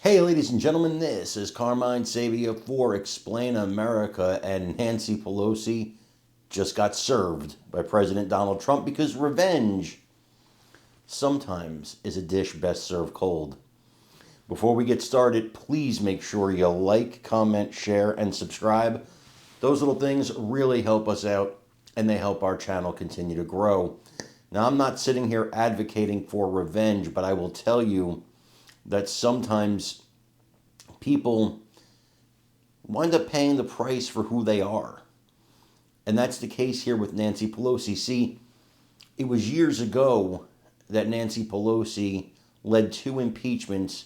Hey, ladies and gentlemen, this is Carmine Sabia for Explain America, and Nancy Pelosi just got served by President Donald Trump because revenge sometimes is a dish best served cold. Before we get started, please make sure you like, comment, share, and subscribe. Those little things really help us out, and they help our channel continue to grow. Now, I'm not sitting here advocating for revenge, but I will tell you that sometimes people wind up paying the price for who they are. And that's the case here with Nancy Pelosi. See, it was years ago that Nancy Pelosi led 2 impeachments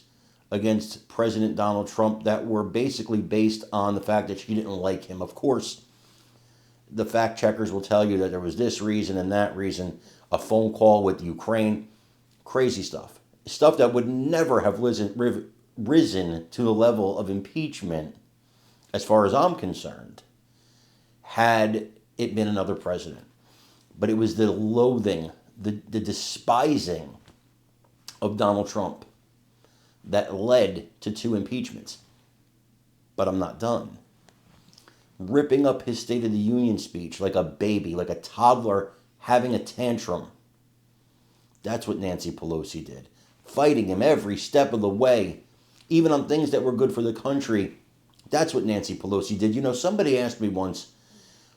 against President Donald Trump that were basically based on the fact that she didn't like him. Of course, the fact checkers will tell you that there was this reason and that reason, a phone call with Ukraine, crazy stuff. Stuff that would never have risen to the level of impeachment, as far as I'm concerned, had it been another president. But it was the loathing, the despising of Donald Trump that led to 2 impeachments. But I'm not done. Ripping up his State of the Union speech like a baby, like a toddler having a tantrum. That's what Nancy Pelosi did. Fighting him every step of the way, even on things that were good for the country. That's what Nancy Pelosi did. You know, somebody asked me once,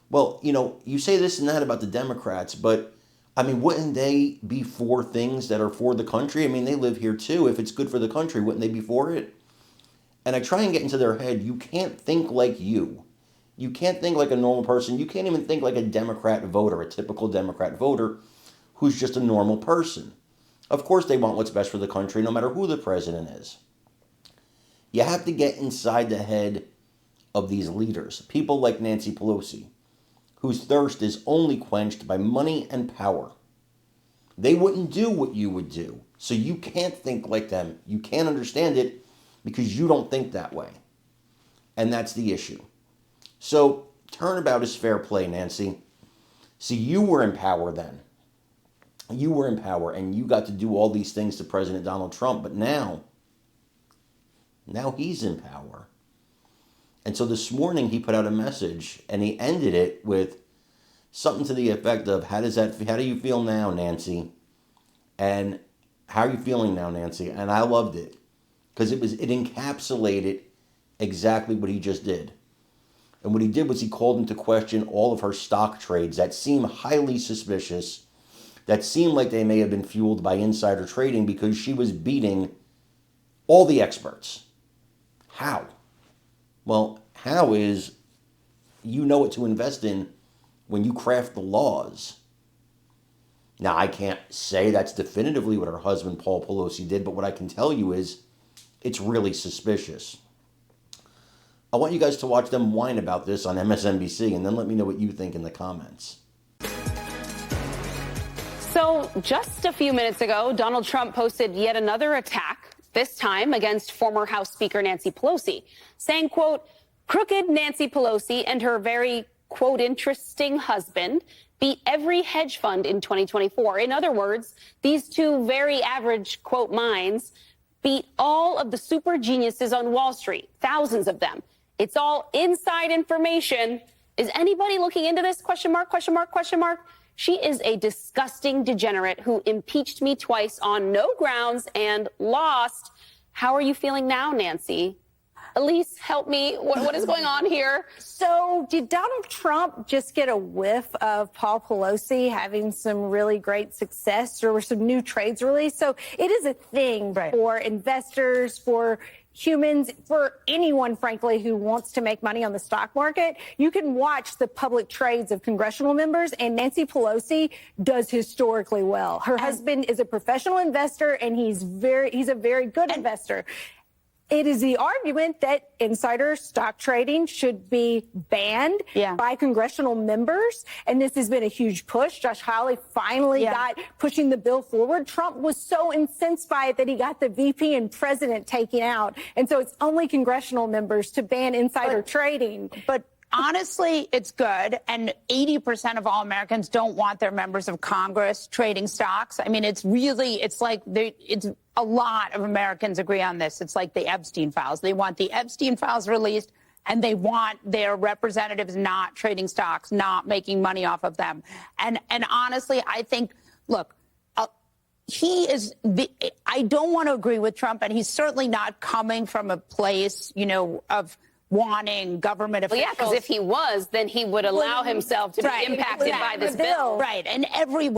well, you say this and that about the Democrats, but, wouldn't they be for things that are for the country? They live here too. If it's good for the country, wouldn't they be for it? And I try and get into their head. You can't think like you. You can't think like a normal person. You can't even think like a Democrat voter, a typical Democrat voter who's just a normal person. Of course they want what's best for the country, no matter who the president is. You have to get inside the head of these leaders, people like Nancy Pelosi, whose thirst is only quenched by money and power. They wouldn't do what you would do, so you can't think like them. You can't understand it because you don't think that way. And that's the issue. So, turnabout is fair play, Nancy. See, you were in power then. You were in power, and you got to do all these things to President Donald Trump, but now he's in power. And so this morning he put out a message, and he ended it with something to the effect of, how do you feel now, Nancy? And how are you feeling now, Nancy? And I loved it because it encapsulated exactly what he just did. And what he did was he called into question all of her stock trades that seem highly suspicious, that seem like they may have been fueled by insider trading because she was beating all the experts. How? Well, how is you know what to invest in when you craft the laws. Now, I can't say that's definitively what her husband, Paul Pelosi, did, but what I can tell you is it's really suspicious. I want you guys to watch them whine about this on MSNBC, and then let me know what you think in the comments. So just a few minutes ago, Donald Trump posted yet another attack, this time against former House Speaker Nancy Pelosi, saying, quote, "Crooked Nancy Pelosi and her very, quote, interesting husband beat every hedge fund in 2024. In other words, these 2 very average, quote, minds beat all of the super geniuses on Wall Street, thousands of them. It's all inside information. Is anybody looking into this? Question mark, question mark, question mark. She is a disgusting degenerate who impeached me twice on no grounds and lost. How are you feeling now, Nancy? Elise, help me. What is going on here?" So did Donald Trump just get a whiff of Paul Pelosi having some really great success? There were some new trades released. So it is a thing for investors, for humans, for anyone, frankly, who wants to make money on the stock market. You can watch the public trades of congressional members, and Nancy Pelosi does historically well. Her husband is a professional investor, and he's a very good investor. It is the argument that insider stock trading should be banned by congressional members. And this has been a huge push. Josh Hawley finally got pushing the bill forward. Trump was so incensed by it that he got the VP and president taken out. And so it's only congressional members to ban insider trading. But honestly, it's good. And 80% of all Americans don't want their members of Congress trading stocks. I mean, it's like a lot of Americans agree on this. It's like the Epstein files. They want the Epstein files released, and they want their representatives not trading stocks, not making money off of them. And honestly, I think, look, I don't want to agree with Trump, and he's certainly not coming from a place, of wanting government officials. Well, yeah, because if he was, then he would allow himself to be impacted by this bill. Right, and every